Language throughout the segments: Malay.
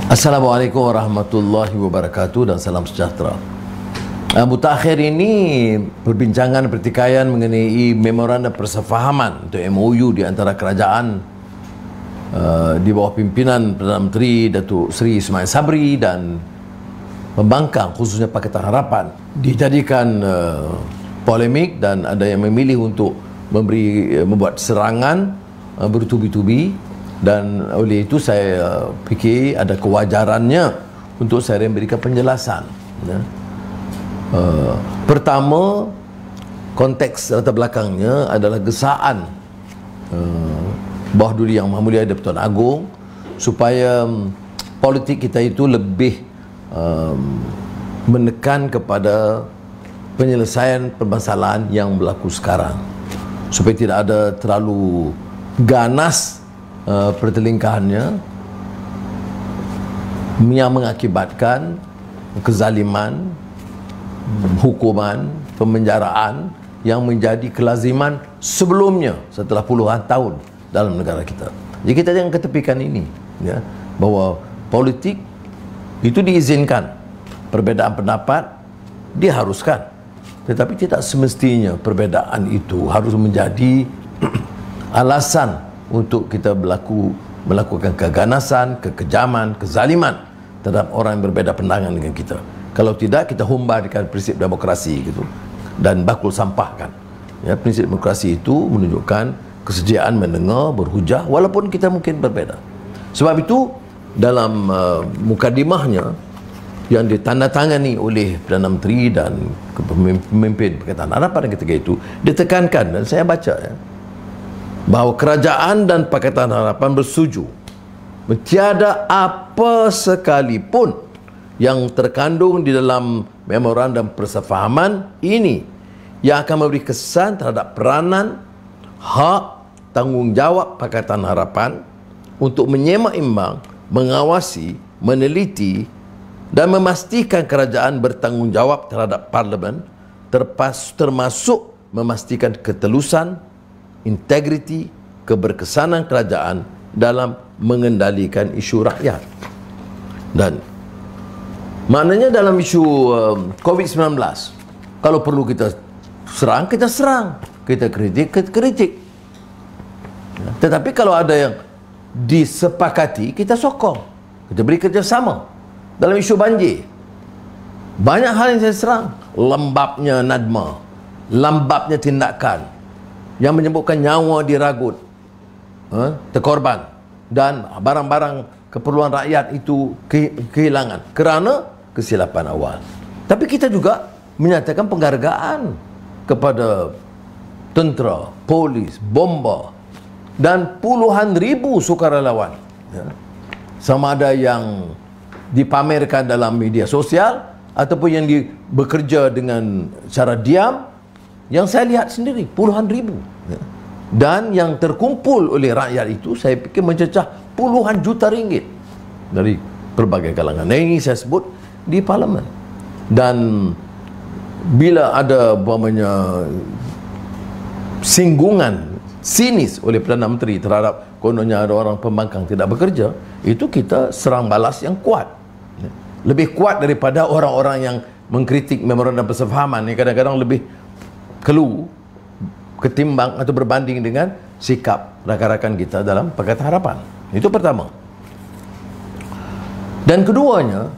Assalamualaikum warahmatullahi wabarakatuh dan salam sejahtera. Mutakhir ini perbincangan pertikaian mengenai memorandum persefahaman atau MOU di antara kerajaan di bawah pimpinan Perdana Menteri Datuk Seri Ismail Sabri dan pembangkang khususnya Pakatan Harapan dijadikan polemik dan ada yang memilih untuk membuat serangan bertubi-tubi. Dan oleh itu saya fikir ada kewajarannya untuk saya memberikan penjelasan. Pertama, konteks latar belakangnya adalah gesaan Bawah Duli Yang Maha Mulia Di-Pertuan Agong supaya politik kita itu lebih menekan kepada penyelesaian permasalahan yang berlaku sekarang, supaya tidak ada terlalu ganas pertelingkahannya yang mengakibatkan kezaliman, hukuman, pemenjaraan yang menjadi kelaziman sebelumnya setelah puluhan tahun dalam negara kita. Jadi kita jangan ketepikan ini, ya, bahawa politik itu diizinkan, perbezaan pendapat diharuskan, tetapi tidak semestinya perbezaan itu harus menjadi alasan untuk kita melakukan keganasan, kekejaman, kezaliman terhadap orang yang berbeza pandangan dengan kita. Kalau tidak, kita humbarkan prinsip demokrasi gitu dan bakul sampahkan. Ya, prinsip demokrasi itu menunjukkan kesediaan mendengar, berhujah walaupun kita mungkin berbeza. Sebab itu dalam mukadimahnya yang ditandatangani oleh Perdana Menteri dan pemimpin Pakatan Harapan ketika itu ditekankan, dan saya baca, ya, bahawa kerajaan dan Pakatan Harapan bersetuju tiada apa sekalipun yang terkandung di dalam memorandum persefahaman ini yang akan memberi kesan terhadap peranan, hak, tanggungjawab Pakatan Harapan untuk menyeimbang, mengawasi, meneliti dan memastikan kerajaan bertanggungjawab terhadap Parlimen, termasuk memastikan ketelusan, integriti, keberkesanan kerajaan dalam mengendalikan isu rakyat. Dan maknanya dalam isu COVID-19, kalau perlu kita serang, kita serang, kita kritik, kita kritik. Tetapi kalau ada yang disepakati, kita sokong, kita beri kerjasama. Dalam isu banjir, banyak hal yang saya serang. Lembabnya NADMA, lambatnya tindakan yang menyebabkan nyawa diragut, terkorban, dan barang-barang keperluan rakyat itu kehilangan kerana kesilapan awal. Tapi kita juga menyatakan penghargaan kepada tentera, polis, bomba dan puluhan ribu sukarelawan, ya, sama ada yang dipamerkan dalam media sosial ataupun yang bekerja dengan cara diam. Yang saya lihat sendiri puluhan ribu, ya. Dan yang terkumpul oleh rakyat itu saya fikir mencecah puluhan juta ringgit dari berbagai kalangan. Nah, ini saya sebut di Parlimen. Dan bila ada umpamanya singgungan sinis oleh Perdana Menteri terhadap kononnya ada orang pembangkang tidak bekerja, itu kita serang balas yang kuat, ya. Lebih kuat daripada orang-orang yang mengkritik memorandum persefahaman ini, kadang-kadang lebih kelu ketimbang atau berbanding dengan sikap rakan-rakan kita dalam Pakatan Harapan. Itu pertama. Dan keduanya,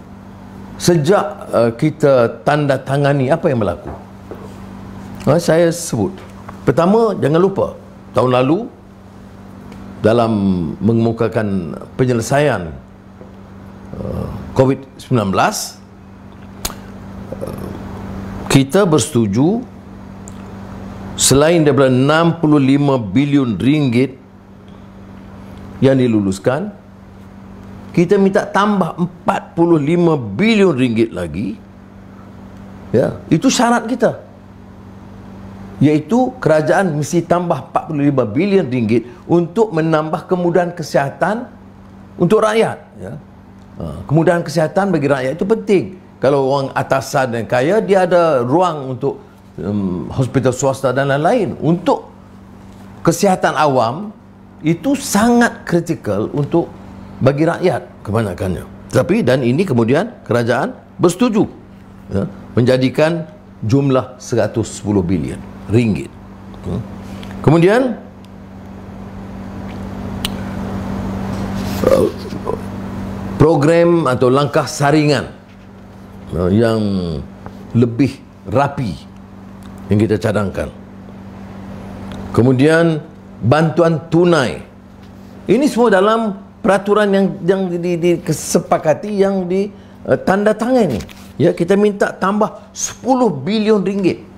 sejak kita tanda tangani apa yang berlaku, saya sebut, pertama, jangan lupa tahun lalu dalam mengemukakan penyelesaian COVID-19, kita bersetuju selain daripada 65 bilion ringgit yang diluluskan, kita minta tambah 45 bilion ringgit lagi, ya, itu syarat kita, iaitu kerajaan mesti tambah 45 bilion ringgit untuk menambah kemudahan kesihatan untuk rakyat, ya. Kemudahan kesihatan bagi rakyat itu penting. Kalau orang atasan dan kaya, dia ada ruang untuk hospital swasta dan lain-lain. Untuk kesihatan awam itu sangat kritikal untuk bagi rakyat kebanyakannya. Tapi dan ini kemudian kerajaan bersetuju, ya, menjadikan jumlah 110 bilion ringgit. Kemudian program atau langkah saringan yang lebih rapi yang kita cadangkan. Kemudian bantuan tunai. Ini semua dalam peraturan yang disepakati, yang ditandatangani. Ya, kita minta tambah 10 bilion ringgit.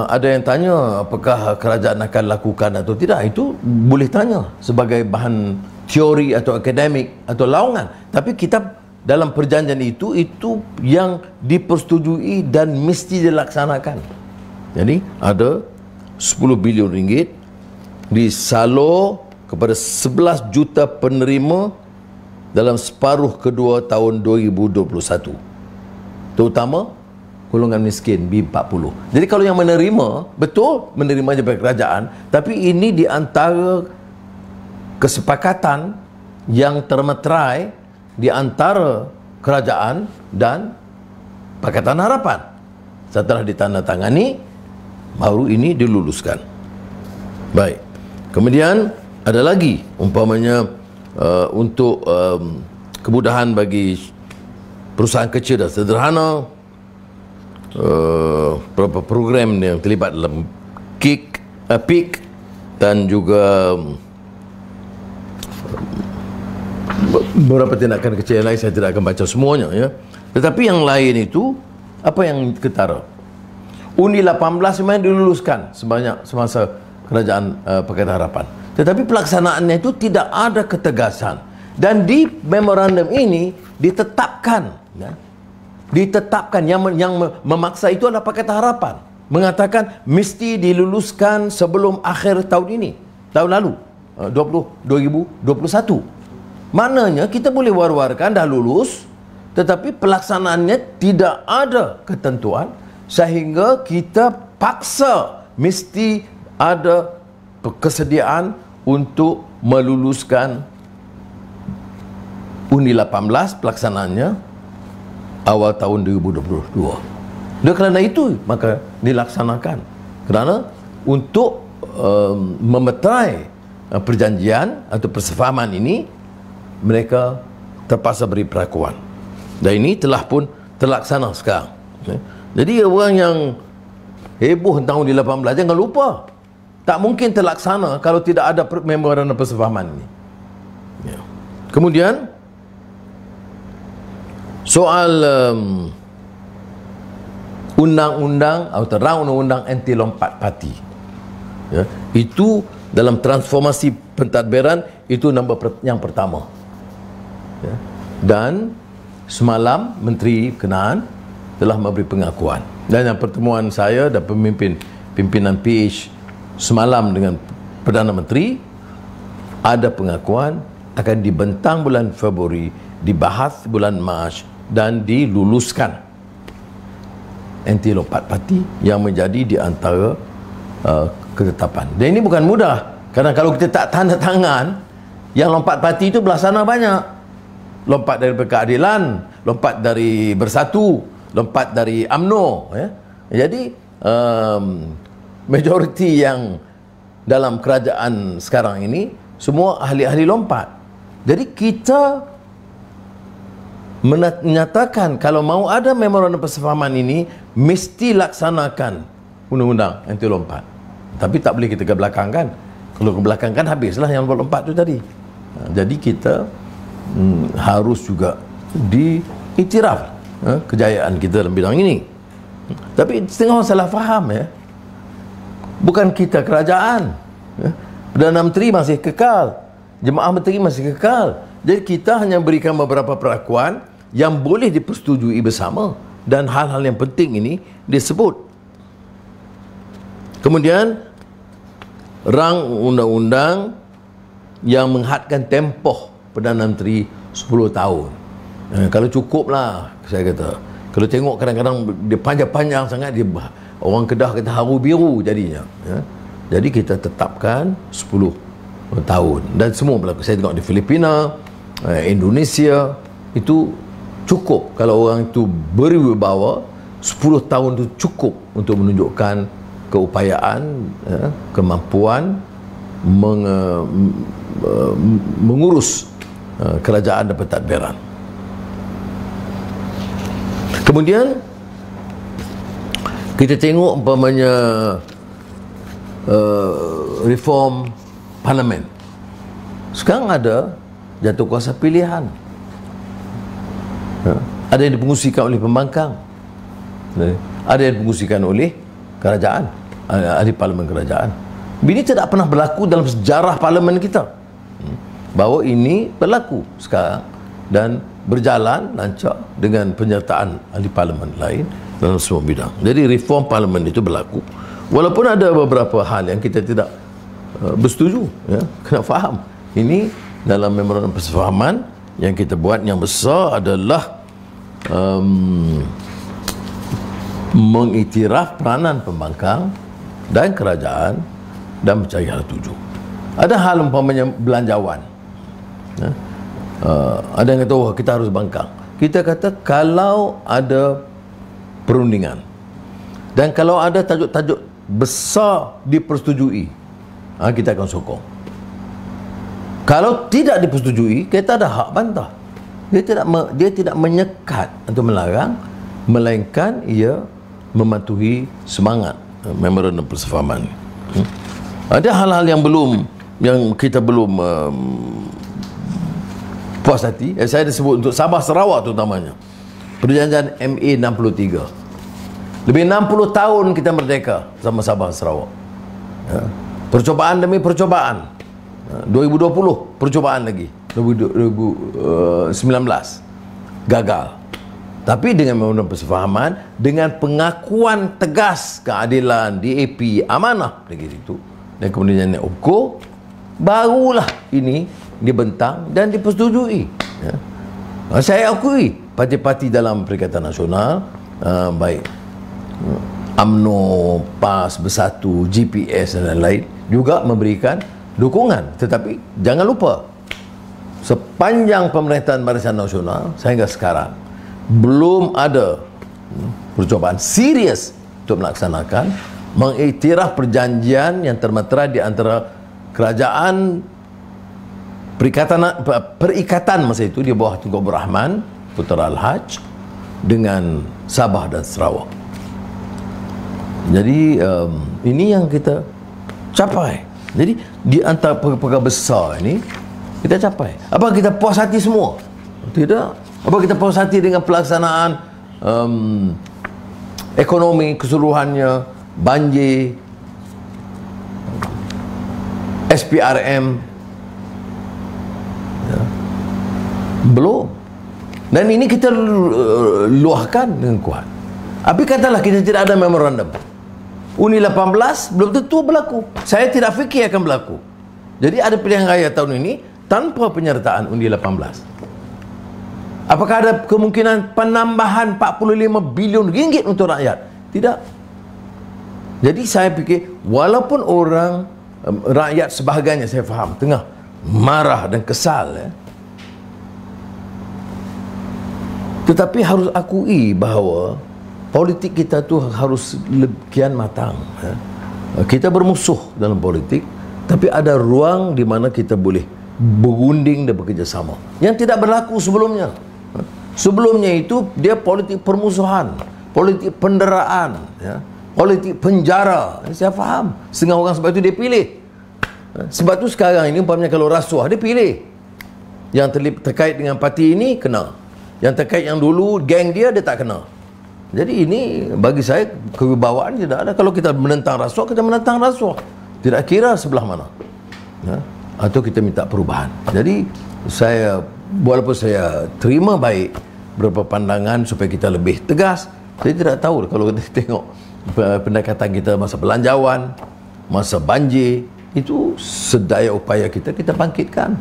Ada yang tanya apakah kerajaan akan lakukan atau tidak. Itu boleh tanya sebagai bahan teori atau akademik atau laungan. Tapi kita dalam perjanjian itu yang dipersetujui dan mesti dilaksanakan. Jadi ada 10 bilion ringgit disalur kepada 11 juta penerima dalam separuh kedua tahun 2021, terutama golongan miskin B40. Jadi kalau yang menerima, betul menerima daripada kerajaan, tapi ini di antara kesepakatan yang termeterai di antara kerajaan dan Pakatan Harapan. Setelah ditandatangani, baru ini diluluskan. Baik. Kemudian ada lagi umpamanya untuk kemudahan bagi perusahaan kecil dan sederhana, beberapa program yang terlibat dalam PIK dan juga beberapa tindakan kecil yang lain. Saya tidak akan baca semuanya, ya. Tetapi yang lain itu apa yang ketara? Undi 18 memang diluluskan semasa kerajaan Pakatan Harapan. Tetapi pelaksanaannya itu tidak ada ketegasan. Dan di memorandum ini ditetapkan, ya, ditetapkan yang memaksa itu adalah Pakatan Harapan. Mengatakan mesti diluluskan sebelum akhir tahun ini, tahun lalu, 2021. Maknanya kita boleh war-warkan dah lulus, tetapi pelaksanaannya tidak ada ketentuan, sehingga kita paksa mesti ada kesediaan untuk meluluskan undi 18 pelaksanaannya awal tahun 2022. Dan kerana itu maka dilaksanakan, kerana untuk memeterai perjanjian atau persefahaman ini, mereka terpaksa beri perakuan. Dan ini telah pun terlaksana sekarang. Jadi orang yang heboh tentang undi 18 jangan lupa, tak mungkin terlaksana kalau tidak ada memorandum persefahaman ini. Ya. Kemudian soal undang-undang atau rang undang-undang anti lompat parti, ya, itu dalam transformasi pentadbiran itu yang pertama, ya. Dan semalam Menteri Berkenaan telah memberi pengakuan, dan yang pertemuan saya dan pimpinan PH semalam dengan Perdana Menteri, ada pengakuan akan dibentang bulan Februari, dibahas bulan Mac dan diluluskan anti lompat parti yang menjadi di antara ketetapan. Dan ini bukan mudah, kerana kalau kita tak tanda tangan, yang lompat parti itu belah sana banyak. Lompat dari keadilan, lompat dari Bersatu, lompat dari UMNO, ya. Jadi majoriti yang dalam kerajaan sekarang ini semua ahli-ahli lompat. Jadi kita menyatakan kalau mau ada memorandum persefahaman ini mesti laksanakan undang-undang anti lompat. Tapi tak boleh kita ke belakang, kan? Kalau ke belakang kan habislah yang lompat itu tadi. Jadi kita harus juga diiktiraf kejayaan kita dalam bidang ini. Tapi setengah orang salah faham, ya. Bukan kita kerajaan, ya. Perdana Menteri masih kekal, Jemaah Menteri masih kekal. Jadi kita hanya berikan beberapa perakuan yang boleh dipersetujui bersama, dan hal-hal yang penting ini disebut. Kemudian rang undang-undang yang menghadkan tempoh Perdana Menteri 10 tahun. Kalau cukuplah, saya kata. Kalau tengok kadang-kadang dia panjang-panjang sangat, dia orang Kedah kata haru biru jadinya, ya. Jadi kita tetapkan 10 tahun. Dan semua berlaku. Saya tengok di Filipina, Indonesia, itu cukup. Kalau orang itu berwibawa, 10 tahun itu cukup untuk menunjukkan keupayaan, kemampuan mengurus kerajaan dan pentadbiran. Kemudian kita tengok umpamanya reform parlimen. Sekarang ada jatuh kuasa pilihan. Ada yang dipengusikan oleh pembangkang, ada yang dipengusikan oleh kerajaan, ahli parlimen kerajaan. Ini tidak pernah berlaku dalam sejarah parlimen kita. Bahawa ini berlaku sekarang dan berjalan lancar dengan penyertaan ahli parlimen lain dalam semua bidang. Jadi reform parlimen itu berlaku. Walaupun ada beberapa hal yang kita tidak bersetuju, ya, kena faham. Ini dalam memorandum persefahaman yang kita buat yang besar adalah mengiktiraf peranan pembangkang dan kerajaan dan mencari hal tuju. Ada hal umpamanya belanjawan, ya. Ada yang kata, oh, kita harus bangkang. Kita kata kalau ada perundingan dan kalau ada tajuk-tajuk besar dipersetujui, kita akan sokong. Kalau tidak dipersetujui, kita ada hak bantah. Dia tidak menyekat atau melarang, melainkan ia mematuhi semangat memorandum persefahaman. Ada hal-hal yang kita belum puas hati. Saya dah sebut untuk Sabah Sarawak terutamanya. Perjanjian MA 63. Lebih 60 tahun kita merdeka sama Sabah Sarawak. Ya. Percobaan demi percobaan. 2020 percobaan lagi. 2019 gagal. Tapi dengan memorandum persefahaman, dengan pengakuan tegas keadilan, DAP, amanah negeri itu, dan kemudian OPCO, barulah ini dibentang dan dipersetujui. Ya. Saya akui parti-parti dalam Perikatan Nasional, baik UMNO, PAS, Bersatu, GPS dan lain-lain juga memberikan dukungan. Tetapi jangan lupa, sepanjang pemerintahan Barisan Nasional sehingga sekarang belum ada percobaan serius untuk melaksanakan mengiktiraf perjanjian yang termetera di antara kerajaan perikatan masa itu di bawah Tunku Abdul Rahman Putera Al-Haj dengan Sabah dan Sarawak. Jadi ini yang kita capai. Jadi di antara perkara besar ini kita capai. Apa kita puas hati semua? Tidak. Apa kita puas hati dengan pelaksanaan ekonomi keseluruhannya, banjir, SPRM? Ya. Belum. Dan ini kita luahkan dengan kuat. Tapi katalah kita tidak ada memorandum, Uni 18 belum tentu berlaku. Saya tidak fikir akan berlaku. Jadi ada pilihan raya tahun ini tanpa penyertaan Undi 18. Apakah ada kemungkinan penambahan 45 bilion ringgit untuk rakyat? Tidak. Jadi saya fikir walaupun orang rakyat sebahagiannya, saya faham, tengah marah dan kesal, ya, tetapi harus akui bahawa politik kita tu harus kian matang, ya. Kita bermusuh dalam politik, tapi ada ruang di mana kita boleh berunding dan bekerjasama yang tidak berlaku sebelumnya. Sebelumnya itu dia politik permusuhan, politik penderaan, ya, politik penjara. Saya faham, setengah orang sebab itu dia pilih. Sebab itu sekarang ini umpamanya kalau rasuah dia pilih. Yang terkait dengan parti ini kena, yang terkait yang dulu geng dia tak kena. Jadi ini bagi saya kewibawaan tidak ada. Kalau kita menentang rasuah, kita menentang rasuah, tidak kira sebelah mana, ya? Atau kita minta perubahan. Jadi saya, walaupun saya terima baik beberapa pandangan supaya kita lebih tegas, saya tidak tahu kalau kita tengok pendekatan kita masa belanjawan, masa banjir, itu sedaya upaya kita bangkitkan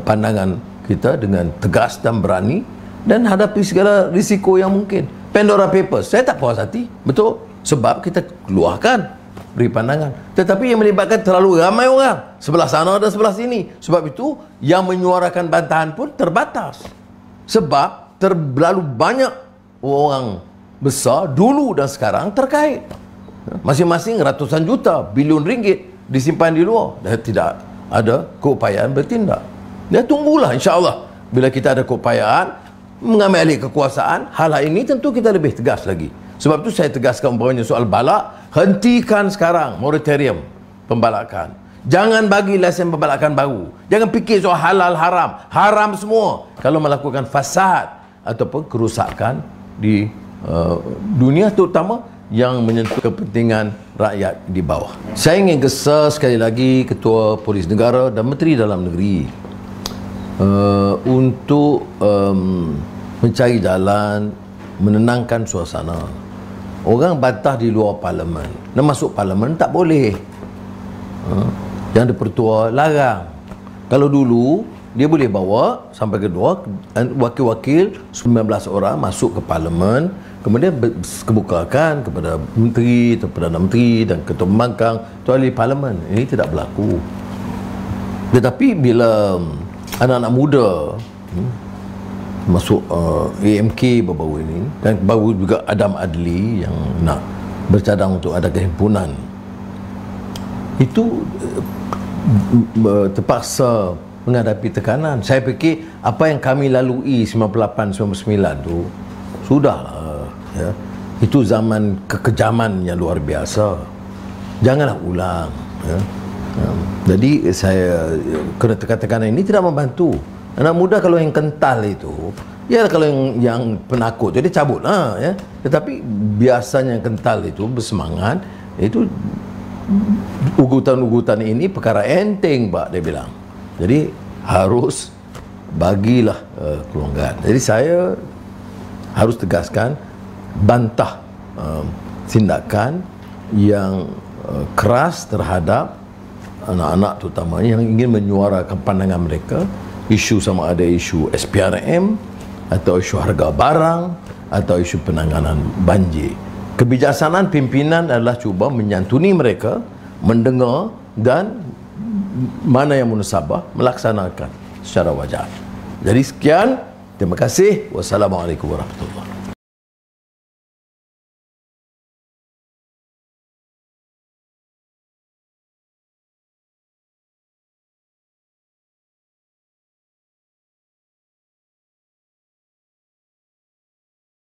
pandangan kita dengan tegas dan berani dan hadapi segala risiko yang mungkin. Pandora Papers, saya tak puas hati, betul, sebab kita keluarkan beri pandangan. Tetapi yang melibatkan terlalu ramai orang, sebelah sana dan sebelah sini. Sebab itu yang menyuarakan bantahan pun terbatas. Sebab terlalu banyak orang besar dulu dan sekarang terkait. Masing-masing ratusan juta, bilion ringgit disimpan di luar dan tidak ada keupayaan bertindak. Dan tunggulah, insya-Allah bila kita ada keupayaan mengambil alih kekuasaan, hal ini tentu kita lebih tegas lagi. Sebab itu saya tegaskan umpamanya soal balak, hentikan sekarang moratorium pembalakan. Jangan bagi lesen pembalakan baru. Jangan fikir soal halal haram. Haram semua kalau melakukan fasad ataupun kerusakan di dunia, terutama yang menyentuh kepentingan rakyat di bawah. Saya ingin gesa sekali lagi Ketua Polis Negara dan Menteri Dalam Negeri untuk mencari jalan menenangkan suasana. Orang bantah di luar parlimen, nak masuk parlimen tak boleh. Yang dipertua larang. Kalau dulu dia boleh bawa sampai kedua wakil-wakil 19 orang masuk ke parlimen, kemudian kebukakan kepada menteri atau Perdana Menteri dan ketua pembangkang atau ahli parlimen. Ini tidak berlaku. Tetapi bila anak-anak muda masuk AMK baru-baru ini, dan baru juga Adam Adli yang nak bercadang untuk ada kehimpunan, itu terpaksa menghadapi tekanan. Saya fikir apa yang kami lalui 98-99 tu sudahlah, ya. Itu zaman kekejaman yang luar biasa, janganlah ulang, ya. Jadi saya kena tekanan ini tidak membantu. Anak muda kalau yang kental itu, ya kalau yang penakut jadi cabutlah, ya. Tetapi biasanya yang kental itu bersemangat, itu ugutan-ugutan ini perkara enteng, Pak, dia bilang. Jadi harus bagilah kelonggaran. Jadi saya harus tegaskan, bantah tindakan yang keras terhadap anak-anak terutama yang ingin menyuarakan pandangan mereka, isu sama ada isu SPRM atau isu harga barang atau isu penanganan banjir. Kebijaksanaan pimpinan adalah cuba menyantuni mereka, mendengar dan mana yang munasabah melaksanakan secara wajar. Jadi sekian, terima kasih. Wassalamualaikum warahmatullahi wabarakatuh.